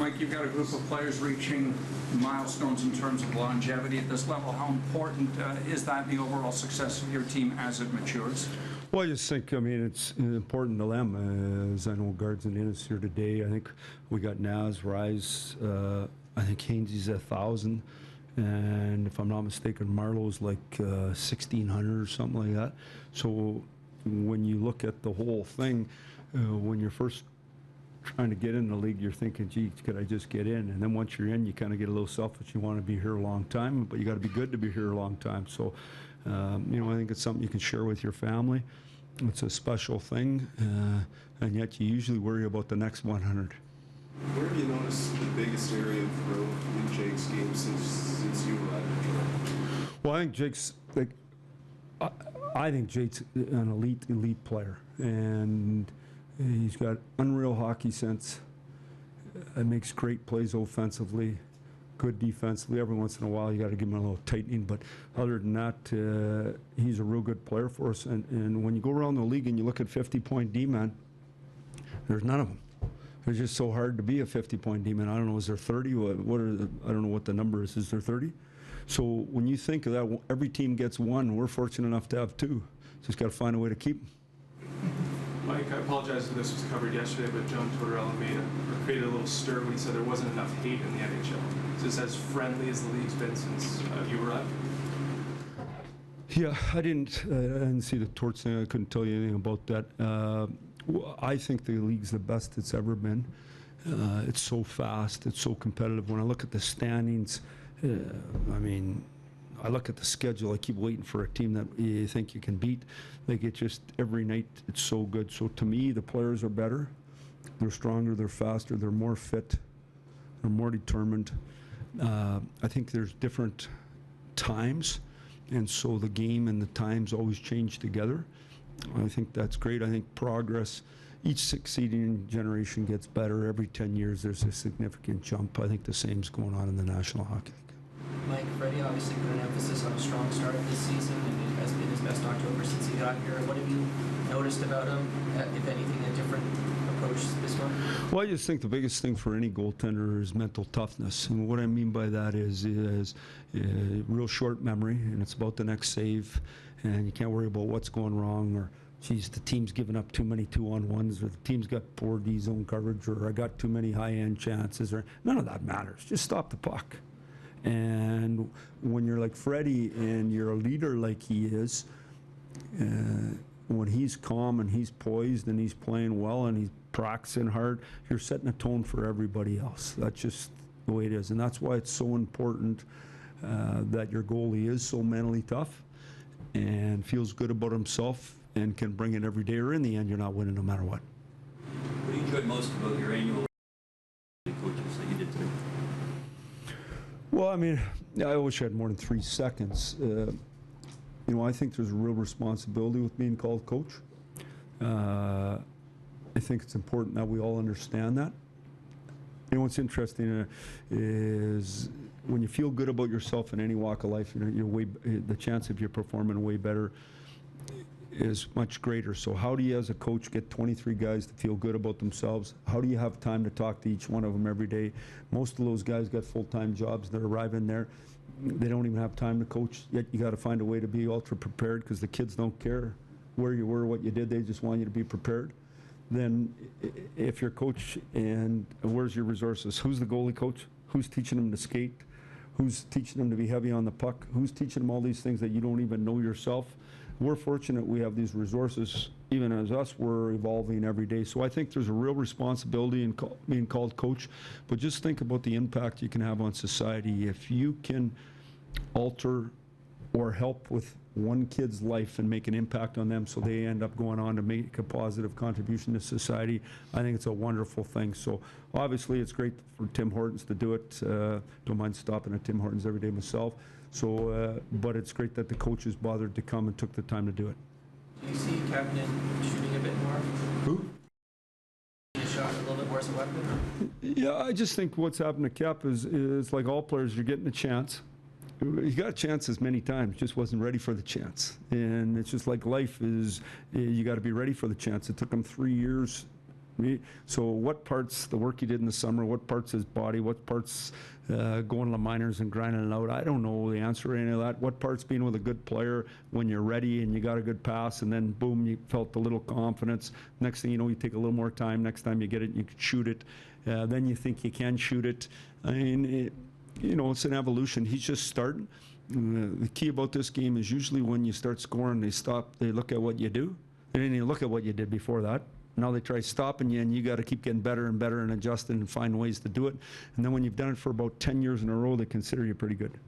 Mike, you've got a group of players reaching milestones in terms of longevity at this level. How important is that in the overall success of your team as it matures? Well, I just think, I mean, it's important to them. As I know, Guards and Innes here today. I think we got Naz, Rise. I think Hainsey's 1,000. And if I'm not mistaken, Marlowe's like 1,600 or something like that. So when you look at the whole thing, when you're first trying to get in the league, you're thinking, gee, could I just get in? And then once you're in, you kind of get a little selfish. You want to be here a long time, but you got to be good to be here a long time. So, you know, I think it's something you can share with your family. It's a special thing, and yet you usually worry about the next 100. Where have you noticed the biggest area of growth in Jake's game since you arrived? Well, I think Jake's like, I think Jake's an elite player, and he's got unreal hockey sense. Makes great plays offensively, good defensively. Every once in a while, you got to give him a little tightening, but other than that, he's a real good player for us. And when you go around the league and you look at 50-point D-man, there's none of them. It's just so hard to be a 50-point D-man. I don't know, is there 30? What are I don't know what the number is. Is there 30? So when you think of that, every team gets one. We're fortunate enough to have two. Just got to find a way to keep them. Mike, I apologize if this was covered yesterday, but John Tortorella created a little stir when he said there wasn't enough hate in the NHL. Is this as friendly as the league's been since you arrived? Yeah, I didn't see the torch thing. I couldn't tell you anything about that. I think the league's the best it's ever been. It's so fast. It's so competitive. When I look at the standings, I mean, I look at the schedule. I keep waiting for a team that you think you can beat. Like, it just, every night, it's so good. So to me, the players are better. They're stronger. They're faster. They're more fit. They're more determined. I think there's different times, and so the game and the times always change together. I think that's great. I think progress, each succeeding generation gets better. Every 10 years there's a significant jump. I think the same's going on in the National Hockey League. Mike, Freddie obviously put an emphasis on a strong start of this season, and it has been his best October since he got here. What have you noticed about him, if anything, a different approach this one? Well, I just think the biggest thing for any goaltender is mental toughness. And what I mean by that is real short memory, and it's about the next save. And you can't worry about what's going wrong, or, geez, the team's given up too many 2-on-1s, or the team's got poor D-zone coverage, or I got too many high-end chances, or none of that matters. Just stop the puck. And when you're like Freddie and you're a leader like he is, when he's calm and he's poised and he's playing well and he's practicing hard, you're setting a tone for everybody else. That's just the way it is. And that's why it's so important that your goalie is so mentally tough and feels good about himself and can bring it every day, or in the end, you're not winning no matter what. What do you enjoy most about your annual coaches that you did today? Well, I mean, I wish I had more than 3 seconds. You know, I think there's a real responsibility with being called coach. I think it's important that we all understand that. You know, what's interesting is when you feel good about yourself in any walk of life, the chance of you performing way better is much greater. So how do you, as a coach, get 23 guys to feel good about themselves? How do you have time to talk to each one of them every day? Most of those guys got full-time jobs. They're arriving there. They don't even have time to coach, yet you got to find a way to be ultra prepared, because the kids don't care where you were, what you did. They just want you to be prepared. Then if you're coach, and where's your resources? Who's the goalie coach? Who's teaching them to skate? Who's teaching them to be heavy on the puck? Who's teaching them all these things that you don't even know yourself? We're fortunate we have these resources. Even as us, we're evolving every day. So I think there's a real responsibility in being called coach, but just think about the impact you can have on society. If you can alter or help with one kid's life and make an impact on them so they end up going on to make a positive contribution to society, I think it's a wonderful thing. So obviously it's great for Tim Hortons to do it. Don't mind stopping at Tim Hortons every day myself. So, but it's great that the coaches bothered to come and took the time to do it. Do you see Kapanen shooting a bit more? Who? He shot a little bit more as a weapon? Yeah, I just think what's happened to Cap is like all players, you're getting a chance. He got chances many times, just wasn't ready for the chance. And it's just like life is, you got to be ready for the chance. It took him 3 years So what part's the work he did in the summer, what part's his body, what part's going to the minors and grinding it out? I don't know the answer to any of that. What part's being with a good player when you're ready and you got a good pass and then boom, you felt a little confidence. Next thing you know, you take a little more time. Next time you get it, you can shoot it. Then you think you can shoot it. I mean, it's an evolution. He's just starting. The key about this game is usually when you start scoring, they stop, they look at what you do. They didn't even look at what you did before that. Now they try stopping you, and you got to keep getting better and better and adjusting and find ways to do it. And then when you've done it for about 10 years in a row, they consider you pretty good.